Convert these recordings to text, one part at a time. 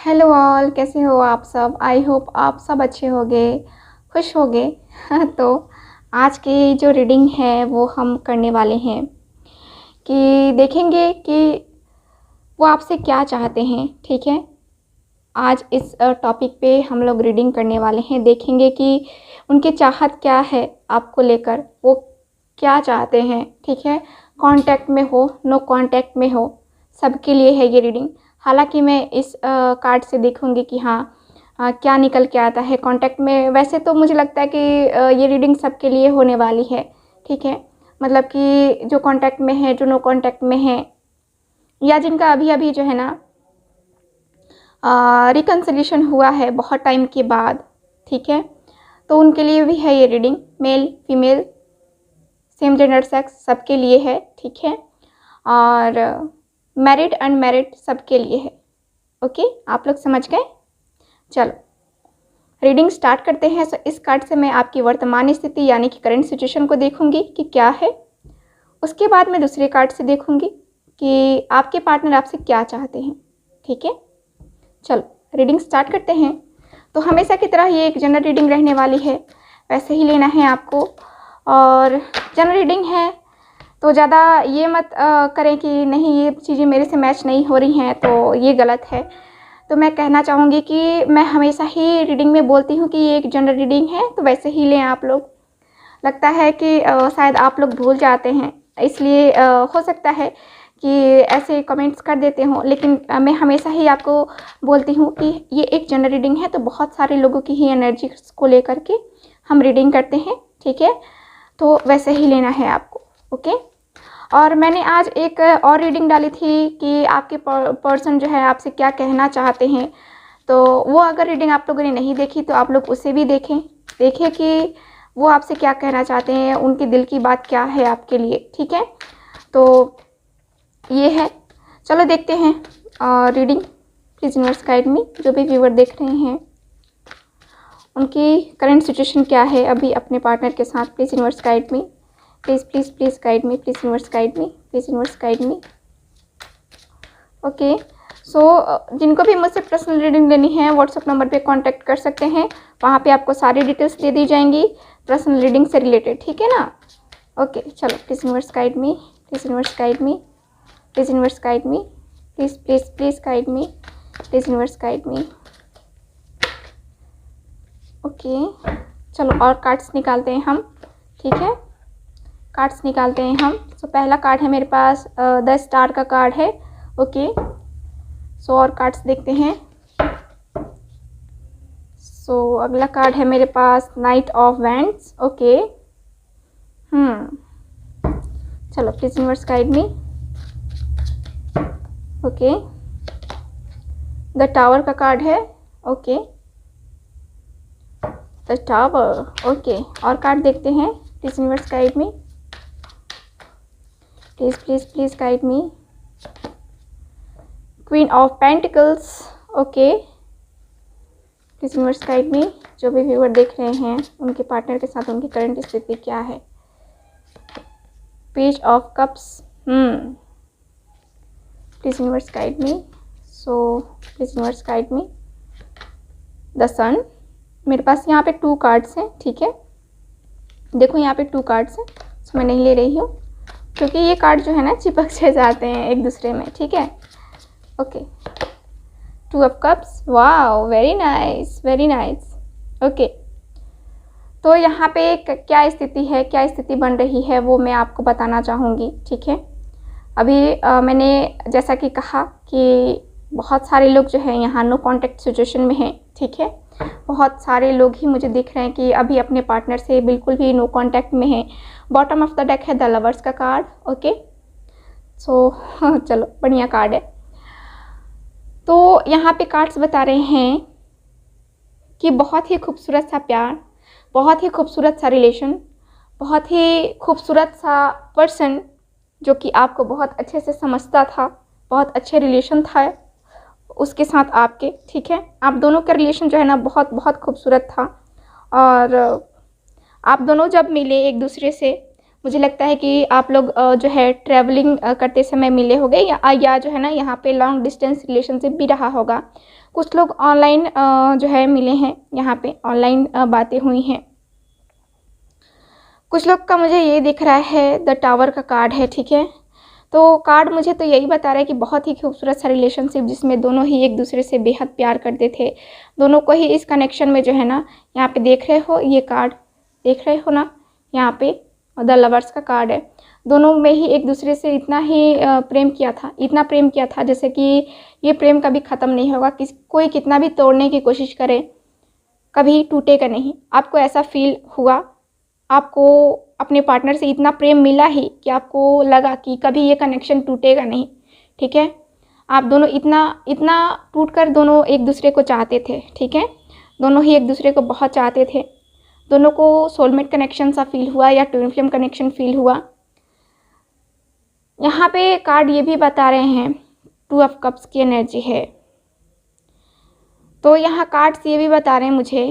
Hello all, कैसे हो आप सब। आई होप आप सब अच्छे होंगे, खुश होंगे। तो आज की जो रीडिंग है वो हम करने वाले हैं कि देखेंगे कि वो आपसे क्या चाहते हैं। ठीक है, आज इस टॉपिक पे हम लोग रीडिंग करने वाले हैं। देखेंगे कि उनकी चाहत क्या है आपको लेकर, वो क्या चाहते हैं। ठीक है, कांटेक्ट में हो, नो कांटेक्ट में हो, सबके लिए है ये रीडिंग। हालांकि मैं इस कार्ड से देखूंगी कि हाँ क्या निकल के आता है कांटेक्ट में। वैसे तो मुझे लगता है कि ये रीडिंग सबके लिए होने वाली है। ठीक है, मतलब कि जो कांटेक्ट में है, जो नो कांटेक्ट में है, या जिनका अभी अभी जो है ना रिकन्सिलेशन हुआ है बहुत टाइम के बाद। ठीक है, तो उनके लिए भी है ये reading. Male female, same gender sex, सबके लिए है। ठीक है, और मैरिड अनमैरिड सबके लिए है। ओके, आप लोग समझ गए। चलो रीडिंग स्टार्ट करते हैं। सो इस कार्ड से मैं आपकी वर्तमान स्थिति यानी कि करंट सिचुएशन को देखूंगी कि क्या है। उसके बाद मैं दूसरे कार्ड से देखूंगी कि आपके पार्टनर आपसे क्या चाहते हैं। ठीक है, चलो रीडिंग स्टार्ट करते हैं। तो हमेशा की तरह ये एक जनरल रीडिंग रहने वाली है, वैसे ही लेना है आपको। और जनरल रीडिंग है तो ज़्यादा ये मत करें कि नहीं ये चीज़ें मेरे से मैच नहीं हो रही हैं तो ये गलत है। तो मैं कहना चाहूँगी कि मैं हमेशा ही रीडिंग में बोलती हूँ कि ये एक जनरल रीडिंग है, तो वैसे ही लें आप लोग। लगता है कि शायद आप लोग भूल जाते हैं, इसलिए हो सकता है कि ऐसे कमेंट्स कर देते हों, लेकिन मैं हमेशा ही आपको बोलती हूँ कि ये एक जनरल रीडिंग है, तो बहुत सारे लोगों की ही एनर्जी को लेकर के हम रीडिंग करते हैं। ठीक है, तो वैसे ही लेना है आपको। ओके, और मैंने आज एक और रीडिंग डाली थी कि आपके पर्सन जो है आपसे क्या कहना चाहते हैं। तो वो अगर रीडिंग आप लोगों ने नहीं देखी तो आप लोग उसे भी देखें कि वो आपसे क्या कहना चाहते हैं, उनके दिल की बात क्या है आपके लिए। ठीक है, तो ये है। चलो देखते हैं रीडिंग। प्लीज़ यूनिवर्स गाइड मी। जो भी व्यूअर देख रहे हैं उनकी करंट सिचुएशन क्या है अभी अपने पार्टनर के साथ। Please universe guide me, please please please guide me, please universe guide me, please universe guide me. Okay, so जिनको भी मुझसे पर्सनल रीडिंग लेनी है व्हाट्सएप नंबर पे कांटेक्ट कर सकते हैं। वहाँ पे आपको सारी डिटेल्स दे दी जाएंगी पर्सनल रीडिंग से रिलेटेड। ठीक है ना। ओके, चलो please universe guide me, please universe guide me, please universe guide me, please please please guide me, please universe guide me. Okay, चलो और कार्ड्स निकालते हैं हम। ठीक है, कार्ड्स निकालते हैं हम। सो पहला कार्ड है मेरे पास 10 स्टार का कार्ड है। ओके, सो और कार्ड्स देखते हैं। सो अगला कार्ड है मेरे पास नाइट ऑफ वैंड्स। ओके, चलो please universe guide me. Okay, the tower का कार्ड है। Okay, the tower. ओके, और कार्ड देखते हैं। Please universe guide me, please please please guide me. Queen of pentacles. Okay, please universe guide मी। जो भी viewer देख रहे हैं उनके पार्टनर के साथ उनकी करंट स्थिति क्या है। Page of cups. Please universe guide me. So please universe guide me. The sun. मेरे पास यहाँ पे 2 कार्ड्स हैं। ठीक है, देखो यहाँ पे 2 कार्ड्स हैं। सो मैं नहीं ले रही हूँ क्योंकि ये कार्ड जो है ना चिपक से जाते हैं एक दूसरे में। ठीक है, okay, 2 of cups. Wow, very nice, very nice. Okay, तो यहाँ पे क्या स्थिति है, क्या स्थिति बन रही है वो मैं आपको बताना चाहूँगी। ठीक है, अभी मैंने जैसा कि कहा कि बहुत सारे लोग जो है यहाँ नो कॉन्टैक्ट सिचुएशन में हैं। ठीक है, बहुत सारे लोग ही मुझे दिख रहे हैं कि अभी अपने पार्टनर से बिल्कुल भी नो कांटेक्ट में हैं। बॉटम ऑफ द डेक है द लवर्स का कार्ड। ओके, सो चलो बढ़िया कार्ड है। तो यहाँ पे कार्ड्स बता रहे हैं कि बहुत ही खूबसूरत सा प्यार, बहुत ही खूबसूरत सा रिलेशन, बहुत ही खूबसूरत सा पर्सन जो कि आपको बहुत अच्छे से समझता था, बहुत अच्छे रिलेशन था उसके साथ आपके। ठीक है, आप दोनों का रिलेशन जो है ना बहुत बहुत खूबसूरत था। और आप दोनों जब मिले एक दूसरे से मुझे लगता है कि आप लोग जो है ट्रैवलिंग करते समय मिले होंगे, या जो है ना यहाँ पे लॉन्ग डिस्टेंस रिलेशनशिप भी रहा होगा। कुछ लोग ऑनलाइन जो है मिले हैं, यहाँ पे ऑनलाइन बातें हुई हैं। कुछ लोग का मुझे ये दिख रहा है द टावर का कार्ड है, ठीक है। तो कार्ड मुझे तो यही बता रहा है कि बहुत ही खूबसूरत सा रिलेशनशिप जिसमें दोनों ही एक दूसरे से बेहद प्यार करते थे। दोनों को ही इस कनेक्शन में जो है ना, यहाँ पे देख रहे हो, ये कार्ड देख रहे हो ना, यहाँ पे द लवर्स का कार्ड है। दोनों में ही एक दूसरे से इतना ही प्रेम किया था, इतना प्रेम किया था जैसे कि ये प्रेम कभी ख़त्म नहीं होगा। कोई कितना भी तोड़ने की कोशिश करे कभी टूटेगा नहीं। आपको ऐसा फील हुआ, आपको अपने पार्टनर से इतना प्रेम मिला ही कि आपको लगा कि कभी ये कनेक्शन टूटेगा नहीं, ठीक है। आप दोनों इतना टूटकर दोनों एक दूसरे को चाहते थे, ठीक है। दोनों ही एक दूसरे को बहुत चाहते थे। दोनों को सोलमेट कनेक्शन सा फील हुआ या ट्विन फ्लेम कनेक्शन फील हुआ। यहाँ पे कार्ड ये भी बता रहे हैं 2 ऑफ कप्स की एनर्जी है। तो यहाँ कार्ड्स ये भी बता रहे हैं मुझे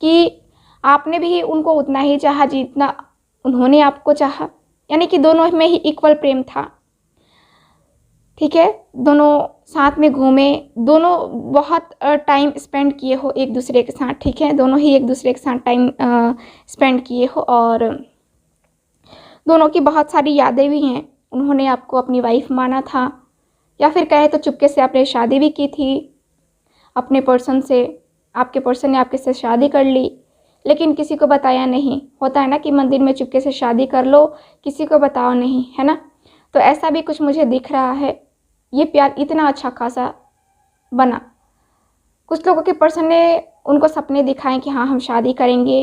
कि आपने भी उनको उतना ही चाहा जितना उन्होंने आपको चाहा, यानी कि दोनों में ही इक्वल प्रेम था, ठीक है। दोनों साथ में घूमे, दोनों बहुत टाइम स्पेंड किए हो एक दूसरे के साथ, ठीक है। दोनों ही एक दूसरे के साथ टाइम स्पेंड किए हो और दोनों की बहुत सारी यादें भी हैं। उन्होंने आपको अपनी वाइफ माना था, या फिर कहे तो चुपके से आपने शादी भी की थी अपने पर्सन से। आपके पर्सन ने आपके साथ शादी कर ली, लेकिन किसी को बताया नहीं। होता है ना कि मंदिर में चुपके से शादी कर लो, किसी को बताओ नहीं, है ना। तो ऐसा भी कुछ मुझे दिख रहा है। ये प्यार इतना अच्छा खासा बना। कुछ लोगों के पर्सन ने उनको सपने दिखाए कि हाँ हम शादी करेंगे,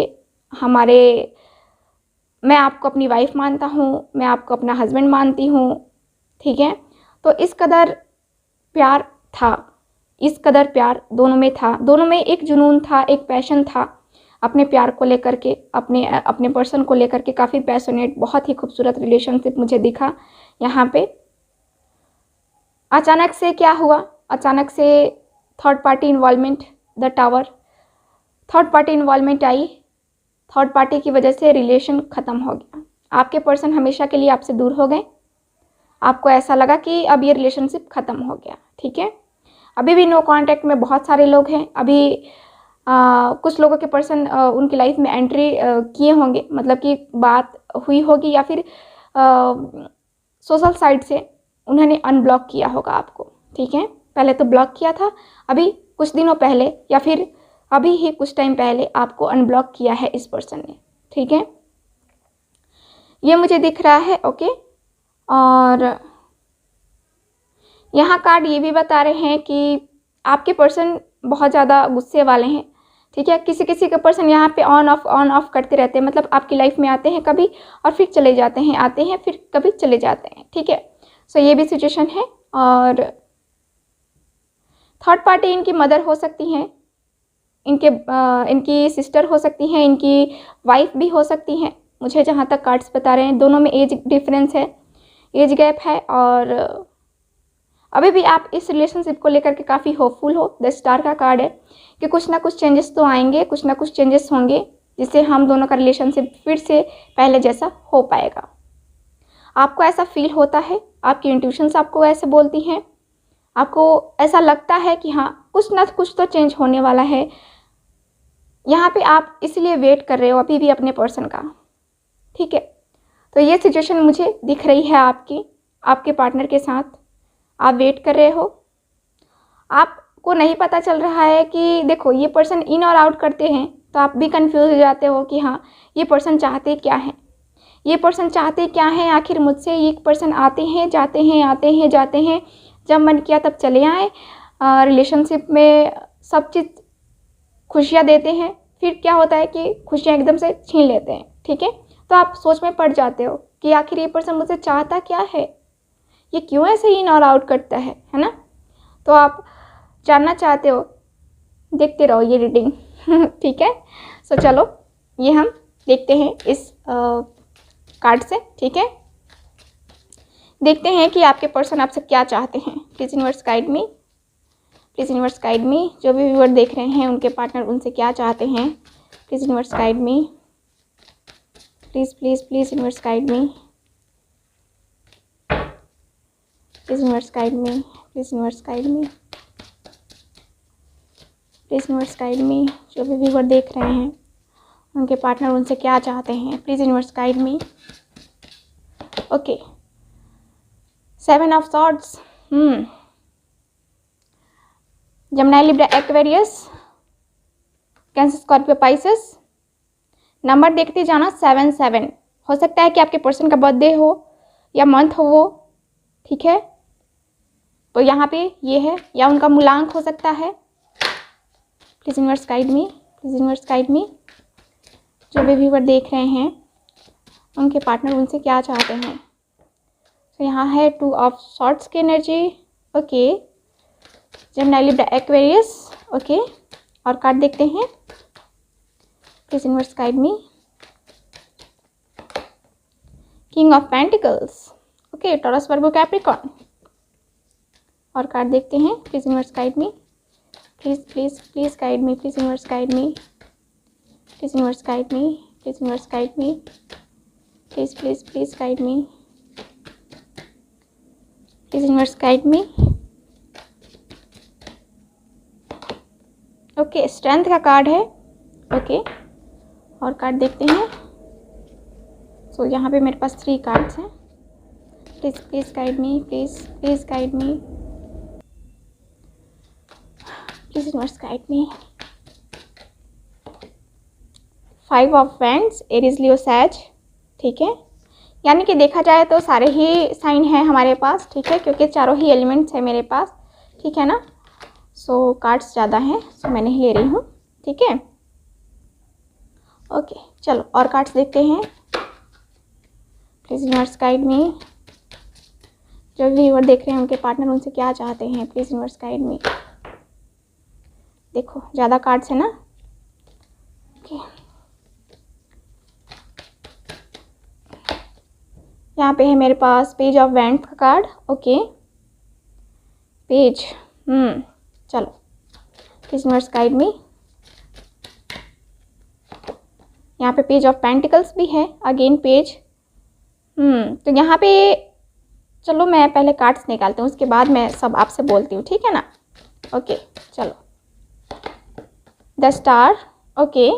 मैं आपको अपनी वाइफ मानता हूँ, मैं आपको अपना हस्बैंड मानती हूँ, ठीक है। तो इस कदर प्यार था, इस कदर प्यार दोनों में था। दोनों में एक जुनून था, एक पैशन था अपने प्यार को लेकर के, अपने पर्सन को लेकर के। काफ़ी पैशनेट, बहुत ही खूबसूरत रिलेशनशिप मुझे दिखा यहाँ पे। अचानक से क्या हुआ, अचानक से third party involvement, the tower, third party involvement I. Third party की वजह से रिलेशन ख़त्म हो गया। आपके पर्सन हमेशा के लिए आपसे दूर हो गए। आपको ऐसा लगा कि अब ये रिलेशनशिप ख़त्म हो गया, ठीक है। अभी भी नो कांटेक्ट में बहुत सारे लोग हैं। अभी कुछ लोगों के पर्सन उनकी लाइफ में एंट्री किए होंगे, मतलब कि बात हुई होगी, या फिर सोशल साइट से उन्होंने अनब्लॉक किया होगा आपको, ठीक है। पहले तो ब्लॉक किया था, अभी कुछ दिनों पहले या फिर अभी ही कुछ टाइम पहले आपको अनब्लॉक किया है इस पर्सन ने, ठीक है। ये मुझे दिख रहा है, ओके। और यहाँ कार्ड ये भी बता रहे हैं कि आपके पर्सन बहुत ज़्यादा गुस्से वाले हैं, ठीक है। किसी किसी के पर्सन यहाँ पे ऑन ऑफ करते रहते हैं, मतलब आपकी लाइफ में आते हैं कभी और फिर चले जाते हैं, आते हैं फिर कभी चले जाते हैं, ठीक है। सो ये भी सिचुएशन है। और थर्ड पार्टी इनकी मदर हो सकती हैं, इनकी सिस्टर हो सकती हैं, इनकी वाइफ भी हो सकती हैं, मुझे जहाँ तक कार्ड्स बता रहे हैं। दोनों में एज डिफरेंस है, एज गैप है। और अभी भी आप इस रिलेशनशिप को लेकर के काफ़ी होपफुल हो। द स्टार का कार्ड है कि कुछ ना कुछ चेंजेस तो आएंगे, कुछ ना कुछ चेंजेस होंगे, जिससे हम दोनों का रिलेशनशिप फिर से पहले जैसा हो पाएगा। आपको ऐसा फील होता है, आपकी इंट्यूशंस आपको ऐसे बोलती हैं, आपको ऐसा लगता है कि हाँ कुछ ना कुछ तो चेंज होने वाला है। यहाँ पे आप इसलिए वेट कर रहे हो अभी भी अपने पर्सन का, ठीक है। तो ये सिचुएशन मुझे दिख रही है आपके पार्टनर के साथ। आप वेट कर रहे हो, आपको नहीं पता चल रहा है कि देखो ये पर्सन इन और आउट करते हैं, तो आप भी कंफ्यूज हो जाते हो कि हाँ ये पर्सन चाहते क्या हैं, ये पर्सन चाहते क्या हैं आखिर मुझसे। ये पर्सन आते हैं जाते हैं, आते हैं जाते हैं, जब मन किया तब चले आए। रिलेशनशिप में सब चीज़ खुशियाँ देते हैं, फिर क्या होता है कि खुशियाँ एकदम से छीन लेते हैं, ठीक है। तो आप सोच में पड़ जाते हो कि आखिर ये पर्सन मुझसे चाहता क्या है, ये क्यों ऐसे इन और आउट करता है ना। तो आप जानना चाहते हो, देखते रहो ये रीडिंग ठीक है। सो चलो ये हम देखते हैं इस कार्ड से, ठीक है। देखते हैं कि आपके पर्सन आपसे क्या चाहते हैं। Please universe guide me, please universe guide मी। जो भी व्यूअर देख रहे हैं उनके पार्टनर उनसे क्या चाहते हैं, please universe guide me. Please please please universe guide me, please universe guide me, please universe guide me, please universe guide मी। जो भी व्यूअर देख रहे हैं उनके पार्टनर उनसे क्या चाहते हैं, please universe guide me. Okay, 7 of swords, Gemini, Libra, Aquarius, cancer, Scorpio, Pisces. Number देखते जाना 7 हो सकता है कि आपके पर्सन का बर्थडे हो या मंथ हो वो, ठीक है। तो यहाँ पे ये है, या उनका मूलांक हो सकता है। Please universe guide me, please universe guide मी। जो भी व्यूअर देख रहे हैं उनके पार्टनर उनसे क्या चाहते हैं। तो यहाँ है 2 ऑफ सॉर्ड्स की energy. Okay, Gemini, Libra, Aquarius. Okay, और कार्ड देखते हैं। Please universe guide me. King of pentacles. Okay, taurus, Virgo, Capricorn. और कार्ड देखते हैं। Please universe guide me, please please please guide me, please universe guide me, please universe guide me, please universe guide me, please please please guide me, please universe guide me. Okay, strength का card है। Okay, और card देखते हैं। So यहाँ पे मेरे पास 3 cards हैं। Please please guide me, please please guide me, please universe guide me. 5 of wands, Aries, Leo, sage. ठीक है, यानी कि देखा जाए तो सारे ही साइन हैं हमारे पास, ठीक है, क्योंकि चारों ही एलिमेंट्स हैं मेरे पास, ठीक है ना। सो कार्ड्स ज़्यादा हैं, सो मैं नहीं ले रही हूँ, ठीक है। ओके, चलो और कार्ड्स देखते हैं। प्लीज़ यूनिवर्स गाइड मी। जो व्यूअर देख रहे हैं उनके पार्टनर उनसे क्या चाहते हैं, प्लीज़ यूनिवर्स गाइड मी। देखो ज़्यादा कार्ड्स है ना। ओके, यहाँ पे है मेरे पास पेज ऑफ वैंड्स का कार्ड। ओके, पेज, चलो प्लीज़ यूनिवर्स गाइड मी। यहाँ पे पेज ऑफ पेंटिकल्स भी है, अगेन पेज। तो यहाँ पे चलो मैं पहले कार्ड्स निकालती हूँ, उसके बाद मैं सब आपसे बोलती हूँ, ठीक है ना। ओके, चलो the star. Okay,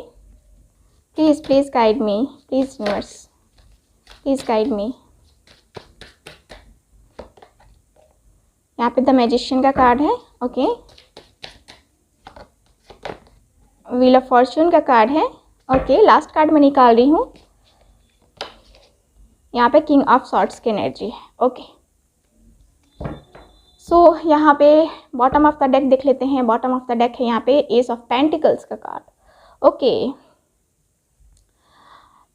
please please guide me, please universe please guide मी। यहाँ पे द मैजिशियन का कार्ड है। ओके, व्हील ऑफ फॉर्च्यून का कार्ड है। ओके, लास्ट कार्ड मैं निकाल रही हूँ। यहाँ पे किंग ऑफ सॉर्ड्स की एनर्जी है। ओके, सो यहाँ पे बॉटम ऑफ द डेक देख लेते हैं। बॉटम ऑफ द डेक है यहाँ पे एस ऑफ पेंटिकल्स का कार्ड। ओके,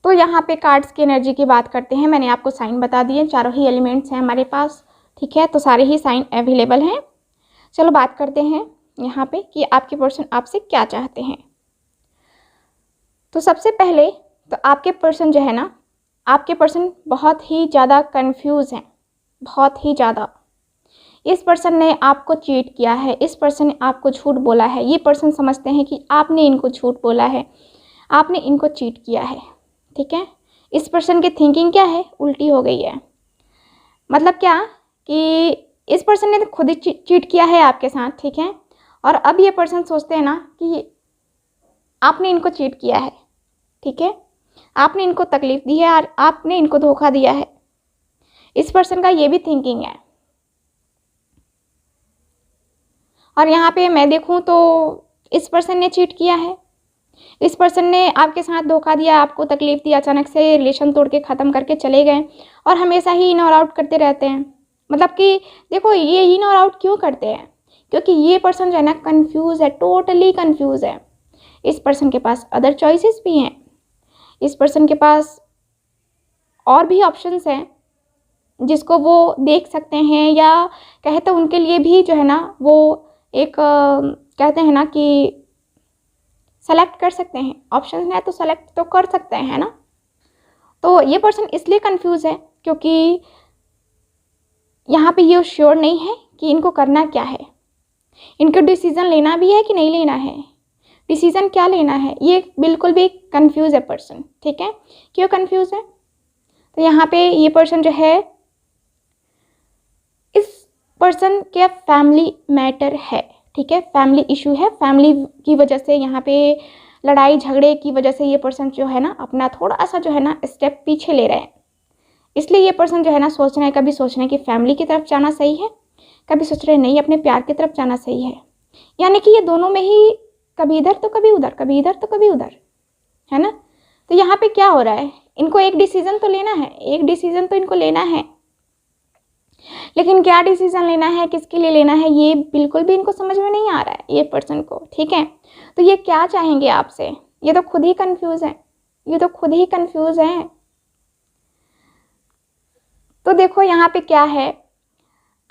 तो यहाँ पे कार्ड्स की एनर्जी की बात करते हैं। मैंने आपको साइन बता दिए, चारों ही एलिमेंट्स हैं हमारे पास, ठीक है, तो सारे ही साइन अवेलेबल हैं। चलो बात करते हैं यहाँ पे कि आपके पर्सन आपसे क्या चाहते हैं। तो सबसे पहले तो आपके पर्सन जो है ना, आपके पर्सन बहुत ही ज़्यादा कंफ्यूज हैं, बहुत ही ज़्यादा। इस पर्सन ने आपको चीट किया है, इस पर्सन ने आपको झूठ बोला है। ये पर्सन समझते हैं कि आपने इनको झूठ बोला है, आपने इनको चीट किया है, ठीक है। इस पर्सन की थिंकिंग क्या है, उल्टी हो गई है। मतलब क्या कि इस पर्सन ने तो खुद ही चीट किया है आपके साथ, ठीक है, और अब ये पर्सन सोचते हैं ना कि आपने इनको चीट किया है, ठीक है, आपने इनको तकलीफ दी है और आपने इनको धोखा दिया है। इस पर्सन का ये भी थिंकिंग है। और यहाँ पे मैं देखूँ तो इस पर्सन ने चीट किया है, इस पर्सन ने आपके साथ धोखा दिया, आपको तकलीफ दी, अचानक से रिलेशन तोड़ के ख़त्म करके चले गए और हमेशा ही इन और आउट करते रहते हैं। मतलब कि देखो ये इन और आउट क्यों करते हैं, क्योंकि ये पर्सन जो है ना कन्फ्यूज़ है, टोटली कन्फ्यूज़ है। इस पर्सन के पास अदर चॉइसेस भी हैं, इस पर्सन के पास और भी ऑप्शंस हैं जिसको वो देख सकते हैं, या कहे तो उनके लिए भी जो है ना वो एक कहते हैं ना कि सेलेक्ट कर सकते हैं, ऑप्शन है तो सेलेक्ट तो कर सकते हैं ना। तो ये पर्सन इसलिए कंफ्यूज है क्योंकि यहाँ पे ये श्योर नहीं है कि इनको करना क्या है, इनको डिसीज़न लेना भी है कि नहीं लेना है। डिसीज़न क्या लेना है, ये बिल्कुल भी कंफ्यूज है पर्सन। ठीक है, क्यों कंफ्यूज है? तो यहाँ पे ये पर्सन जो है, इस पर्सन के फैमिली मैटर है। ठीक है, फैमिली इशू है, फैमिली की वजह से यहाँ पे लड़ाई झगड़े की वजह से ये पर्सन जो है ना अपना थोड़ा सा जो है ना स्टेप पीछे ले रहे हैं। इसलिए ये पर्सन जो है ना सोच रहे हैं, कभी सोच रहे हैं कि फैमिली की तरफ जाना सही है, कभी सोच रहे हैं नहीं अपने प्यार की तरफ जाना सही है। यानी कि ये दोनों में ही कभी इधर तो कभी उधर, कभी इधर तो कभी उधर, है ना। तो यहाँ पे क्या हो रहा है, इनको एक डिसीजन तो लेना है, एक डिसीजन तो इनको लेना है, लेकिन क्या डिसीजन लेना है, किसके लिए लेना है, ये बिल्कुल भी इनको समझ में नहीं आ रहा है ये पर्सन को। ठीक है, तो ये क्या चाहेंगे आपसे, ये तो खुद ही कंफ्यूज है, ये तो खुद ही कंफ्यूज है। तो देखो यहाँ पे क्या है,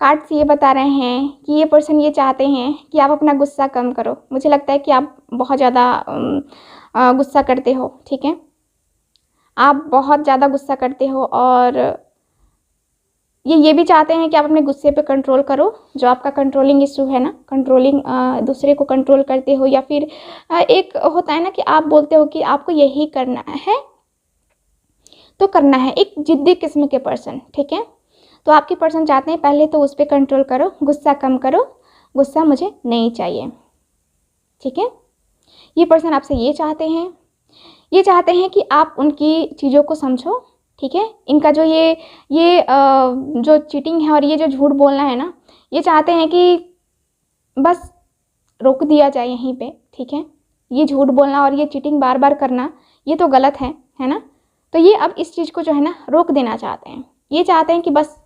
कार्ड्स ये बता रहे हैं कि ये पर्सन ये चाहते हैं कि आप अपना गुस्सा कम करो। मुझे लगता है कि आप बहुत ज़्यादा गुस्सा करते हो। ठीक है, आप बहुत ज़्यादा गुस्सा करते हो, और ये भी चाहते हैं कि आप अपने गुस्से पे कंट्रोल करो। जो आपका कंट्रोलिंग इशू है ना, कंट्रोलिंग, दूसरे को कंट्रोल करते हो, या फिर एक होता है ना कि आप बोलते हो कि आपको यही करना है तो करना है, एक जिद्दी किस्म के पर्सन। ठीक है, तो आपके पर्सन चाहते हैं पहले तो उस पर कंट्रोल करो, गुस्सा कम करो, गुस्सा मुझे नहीं चाहिए। ठीक है, ये पर्सन आपसे ये चाहते हैं, ये चाहते हैं कि आप उनकी चीज़ों को समझो। ठीक है, इनका जो ये जो चीटिंग है और ये जो झूठ बोलना है ना, ये चाहते हैं कि बस रोक दिया जाए यहीं पे। ठीक है, ये झूठ बोलना और ये चीटिंग बार बार करना ये तो गलत है ना। तो ये अब इस चीज़ को जो है ना रोक देना चाहते हैं, ये चाहते हैं कि बस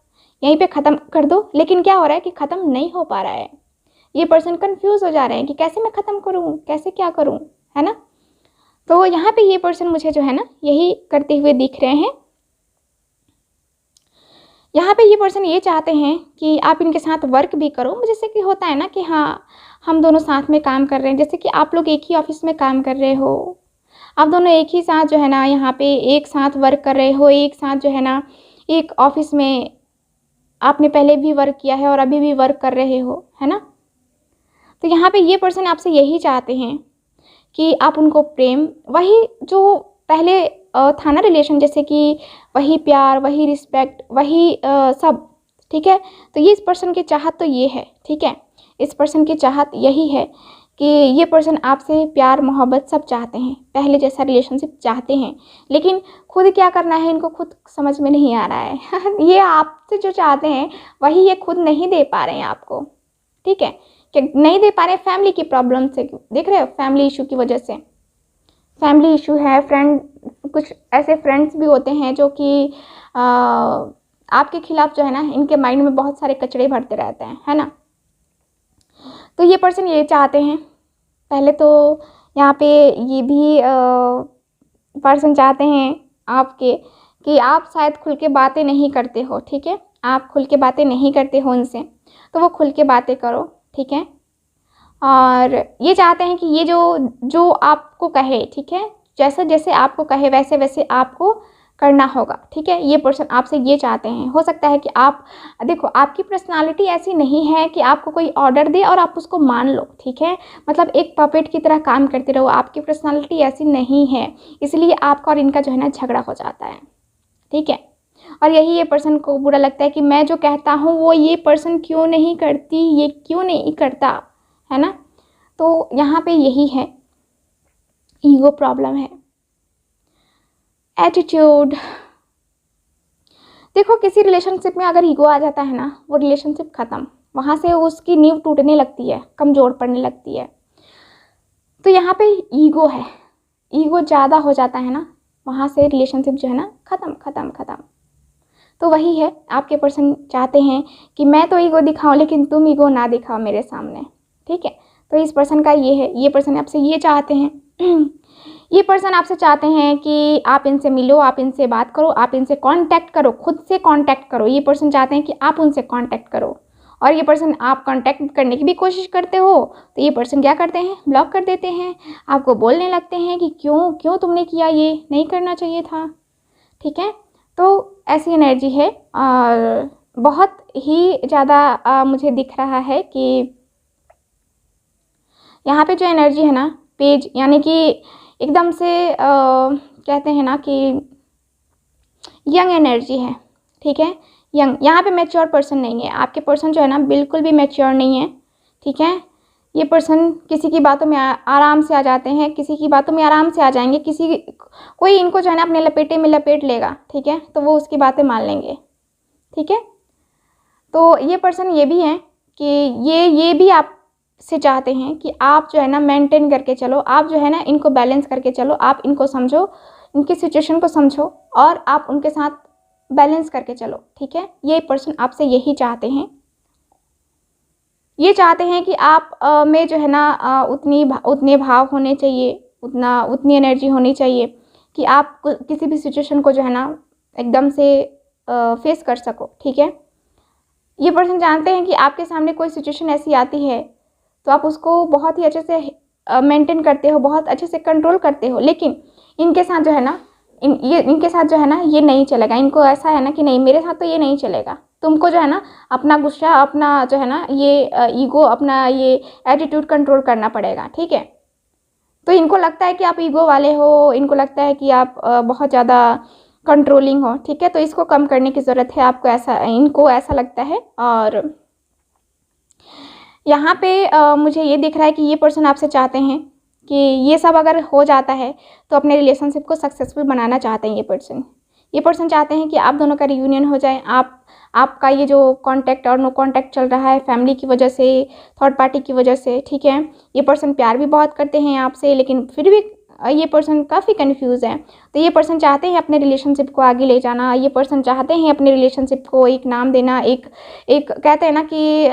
यहीं पे ख़त्म कर दो। लेकिन क्या हो रहा है कि ख़त्म नहीं हो पा रहा है, ये पर्सन कंफ्यूज हो जा रहे हैं कि कैसे मैं ख़त्म करूँ, कैसे क्या करूँ, है ना। तो यहाँ पे ये पर्सन मुझे जो है ना यही करते हुए दिख रहे हैं। यहाँ पे ये पर्सन ये चाहते हैं कि आप इनके साथ वर्क भी करो, जैसे कि होता है ना कि हाँ हम दोनों साथ में काम कर रहे हैं, जैसे कि आप लोग एक ही ऑफिस में काम कर रहे हो, आप दोनों एक ही साथ जो है ना यहाँ पे एक साथ वर्क कर रहे हो, एक साथ जो है ना एक ऑफिस में आपने पहले भी वर्क किया है और अभी भी वर्क कर रहे हो, है ना। तो यहाँ पे ये पर्सन आपसे यही चाहते हैं कि आप उनको प्रेम, वही जो पहले था ना रिलेशन, जैसे कि वही प्यार, वही रिस्पेक्ट, वही सब। ठीक है, तो ये इस पर्सन की चाहत तो ये है। ठीक है, इस पर्सन की चाहत यही है कि ये पर्सन आपसे प्यार मोहब्बत सब चाहते हैं, पहले जैसा रिलेशनशिप चाहते हैं, लेकिन खुद क्या करना है इनको खुद समझ में नहीं आ रहा है ये आपसे जो चाहते हैं वही ये खुद नहीं दे पा रहे हैं आपको। ठीक है, कि नहीं दे पा रहे, फैमिली की प्रॉब्लम से, देख रहे हो, फैमिली इशू की वजह से, फैमिली इशू है। फ्रेंड, कुछ ऐसे फ्रेंड्स भी होते हैं जो कि आपके खिलाफ जो है ना इनके माइंड में बहुत सारे कचड़े भरते रहते हैं, है ना। तो ये पर्सन ये चाहते हैं, पहले तो यहाँ पे ये भी पर्सन चाहते हैं आपके कि आप शायद खुल के बातें नहीं करते हो। ठीक है, आप खुल के बातें नहीं करते हो उनसे, तो वो खुल के बातें करो। ठीक है, और ये चाहते हैं कि ये जो आपको कहे, ठीक है, जैसे जैसे आपको कहे वैसे वैसे आपको करना होगा। ठीक है, ये पर्सन आपसे ये चाहते हैं। हो सकता है कि आप देखो, आपकी पर्सनालिटी ऐसी नहीं है कि आपको कोई ऑर्डर दे और आप उसको मान लो। ठीक है, मतलब एक पपेट की तरह काम करते रहो, आपकी पर्सनालिटी ऐसी नहीं है, इसलिए आपका और इनका जो है ना झगड़ा हो जाता है। ठीक है, और यही ये पर्सन को बुरा लगता है कि मैं जो कहता हूँ वो ये पर्सन क्यों नहीं करती, ये क्यों नहीं करता, है ना। तो यहाँ पे यही है, ईगो प्रॉब्लम है, एटीट्यूड। देखो, किसी रिलेशनशिप में अगर ईगो आ जाता है ना, वो रिलेशनशिप ख़त्म, वहाँ से उसकी नींव टूटने लगती है, कमज़ोर पड़ने लगती है। तो यहाँ पे ईगो है, ईगो ज़्यादा हो जाता है ना, वहाँ से रिलेशनशिप जो है ना ख़त्म ख़त्म ख़त्म। तो वही है, आपके पर्सन चाहते हैं कि मैं तो ईगो दिखाऊं लेकिन तुम ईगो ना दिखाओ मेरे सामने। ठीक है, तो इस पर्सन का ये है, ये पर्सन आपसे ये चाहते हैं ये पर्सन आपसे चाहते हैं कि आप इनसे मिलो, आप इनसे बात करो, आप इनसे कांटेक्ट करो, खुद से कांटेक्ट करो। ये पर्सन चाहते हैं कि आप उनसे कांटेक्ट करो, और ये पर्सन आप कांटेक्ट करने की भी कोशिश करते हो तो ये पर्सन क्या करते हैं, ब्लॉक कर देते हैं, आपको बोलने लगते हैं कि क्यों क्यों तुमने किया, ये नहीं करना चाहिए था। ठीक है, तो ऐसी एनर्जी है, और बहुत ही ज़्यादा मुझे दिख रहा है कि यहाँ पे जो एनर्जी है ना पेज, यानी कि एकदम से कहते हैं ना कि यंग एनर्जी है, ठीक है, यंग। यहाँ पे मैच्योर पर्सन नहीं है, आपके पर्सन जो है ना बिल्कुल भी मैच्योर नहीं है, ठीक है। ये पर्सन किसी की बातों में आराम से आ जाते हैं, किसी की बातों में आराम से आ जाएंगे, कोई इनको जो है ना अपने लपेटे में लपेट लेगा, ठीक है, तो वो उसकी बातें मान लेंगे, ठीक है। तो ये पर्सन ये भी हैं कि ये भी आपसे चाहते हैं कि आप जो है ना मेंटेन करके चलो, आप जो है ना इनको बैलेंस करके चलो, आप इनको समझो, इनकी सिचुएशन को समझो और आप उनके साथ बैलेंस करके चलो, ठीक है। ये पर्सन आपसे यही चाहते हैं, ये चाहते हैं कि आप में जो है ना उतने भाव होने चाहिए, उतनी एनर्जी होनी चाहिए कि आप किसी भी सिचुएशन को जो है ना एकदम से फेस कर सको, ठीक है। ये पर्सन जानते हैं कि आपके सामने कोई सिचुएशन ऐसी आती है तो आप उसको बहुत ही अच्छे से मेंटेन करते हो, बहुत अच्छे से कंट्रोल करते हो, लेकिन इनके साथ जो है ना इनके साथ जो है ना ये नहीं चलेगा। इनको ऐसा है ना कि नहीं, मेरे साथ तो ये नहीं चलेगा, तुमको जो है ना अपना गुस्सा, अपना जो है ना ये ईगो, अपना ये एटीट्यूड कंट्रोल करना पड़ेगा, ठीक है। तो इनको लगता है कि आप ईगो वाले हो, इनको लगता है कि आप बहुत ज़्यादा कंट्रोलिंग हो, ठीक है। तो इसको कम करने की ज़रूरत है आपको, इनको ऐसा लगता है। और यहाँ पे मुझे ये दिख रहा है कि ये पर्सन आपसे चाहते हैं कि ये सब अगर हो जाता है तो अपने रिलेशनशिप को सक्सेसफुल बनाना चाहते हैं ये पर्सन चाहते हैं कि आप दोनों का रियूनियन हो जाए। आपका ये जो कांटेक्ट और नो कांटेक्ट चल रहा है फैमिली की वजह से, थर्ड पार्टी की वजह से, ठीक है, ये पर्सन प्यार भी बहुत करते हैं आपसे, लेकिन फिर भी ये पर्सन काफ़ी कंफ्यूज है। तो ये पर्सन चाहते हैं अपने रिलेशनशिप को आगे ले जाना, ये पर्सन चाहते हैं अपने रिलेशनशिप को एक नाम देना, एक कहते हैं ना कि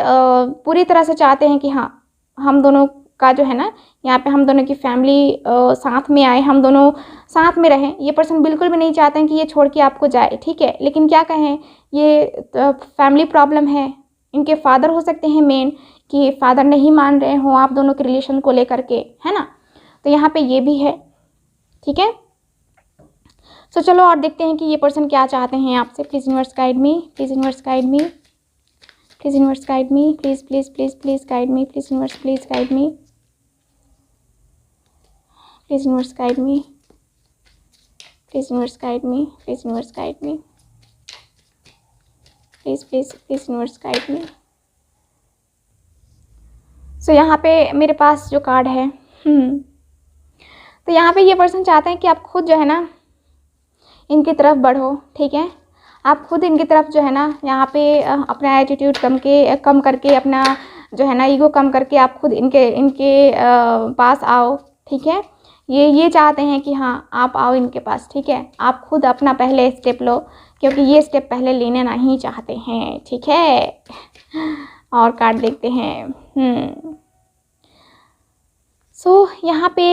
पूरी तरह से चाहते हैं कि हाँ, हम दोनों का जो है ना यहाँ पे हम दोनों की फैमिली साथ में आए, हम दोनों साथ में रहें। ये पर्सन बिल्कुल भी नहीं चाहते हैं कि ये छोड़ के आपको जाए, ठीक है। लेकिन क्या कहें, ये फैमिली प्रॉब्लम है, इनके फादर हो सकते हैं मेन, कि फादर नहीं मान रहे हों आप दोनों के रिलेशन को लेकर के, है ना। तो यहाँ पे ये भी है, ठीक है। सो चलो और देखते हैं कि ये पर्सन क्या चाहते हैं आपसे। Please universe guide me, please universe guide me, please universe guide me, please please please please guide me, please universe please guide me, please universe guide me, please universe guide me, please universe guide me, please please please universe guide me. So यहाँ पे मेरे पास जो card है, तो यहाँ पे ये person चाहते हैं कि आप खुद जो है ना इनकी तरफ बढ़ो, ठीक है। आप खुद इनकी तरफ जो है ना यहाँ पे अपना एटीट्यूड कम करके अपना जो है ना ईगो कम करके आप खुद इनके पास आओ, ठीक है। ये चाहते हैं कि हाँ आप आओ इनके पास, ठीक है। आप खुद अपना पहले स्टेप लो, क्योंकि ये स्टेप पहले लेना नहीं चाहते हैं, ठीक है। और कार्ड देखते हैं। यहाँ पे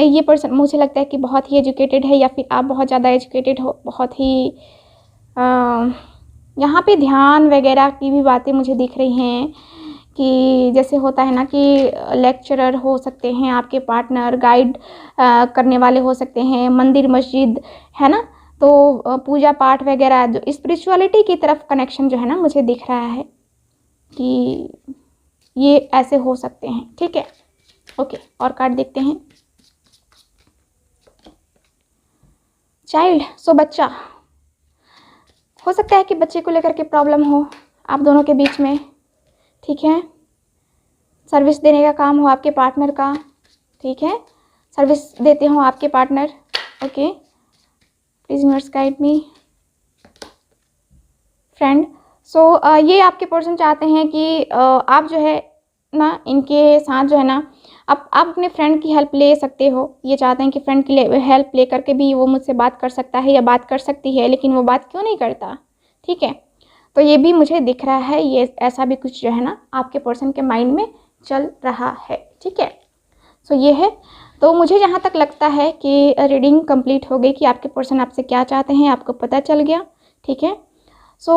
ये पर्सन मुझे लगता है कि बहुत ही एजुकेटेड है, या फिर आप बहुत ज़्यादा एजुकेटेड हो, बहुत ही यहाँ पे ध्यान वगैरह की भी बातें मुझे दिख रही हैं, कि जैसे होता है ना कि लेक्चरर हो सकते हैं आपके पार्टनर, गाइड करने वाले हो सकते हैं, मंदिर मस्जिद, है ना। तो पूजा पाठ वगैरह जो स्पिरिचुअलिटी की तरफ कनेक्शन जो है ना मुझे दिख रहा है कि ये ऐसे हो सकते हैं, ठीक है। ओके, और कार्ड देखते हैं। चाइल्ड, सो बच्चा, हो सकता है कि बच्चे को लेकर के प्रॉब्लम हो आप दोनों के बीच में, ठीक है। सर्विस देने का काम हो आपके पार्टनर का, ठीक है, सर्विस देते हो आपके partner. Okay, please universe guide me, friend. So ये आपके पर्सन चाहते हैं कि आप जो है ना इनके साथ जो है ना आप अपने फ्रेंड की हेल्प ले सकते हो। ये चाहते हैं कि फ्रेंड की हेल्प ले करके भी वो मुझसे बात कर सकता है या बात कर सकती है, लेकिन वो बात क्यों नहीं करता, ठीक है। तो ये भी मुझे दिख रहा है, ये ऐसा भी कुछ जो है ना आपके पर्सन के माइंड में चल रहा है, ठीक है। सो ये है। तो मुझे जहाँ तक लगता है कि रीडिंग कंप्लीट हो गई कि आपके पर्सन आपसे क्या चाहते हैं, आपको पता चल गया, ठीक है। सो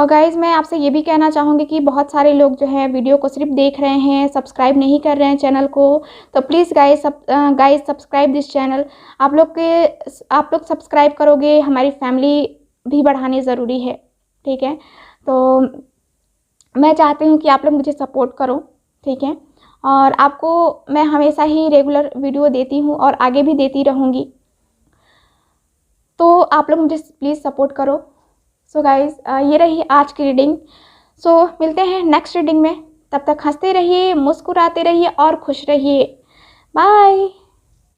गाइज़, मैं आपसे ये भी कहना चाहूँगी कि बहुत सारे लोग जो है वीडियो को सिर्फ देख रहे हैं, सब्सक्राइब नहीं कर रहे हैं चैनल को। तो please guys subscribe this channel. आप लोग सब्सक्राइब करोगे, हमारी फैमिली भी बढ़ानी ज़रूरी है, ठीक है। तो मैं चाहती हूँ कि आप लोग मुझे सपोर्ट करो, ठीक है। और आपको मैं हमेशा ही रेगुलर वीडियो देती हूँ और आगे भी देती रहूँगी, तो आप लोग मुझे प्लीज़ सपोर्ट करो। सो गाइज़, ये रही आज की रीडिंग। सो मिलते हैं नेक्स्ट रीडिंग में, तब तक हंसते रहिए, मुस्कुराते रहिए और खुश रहिए। बाय।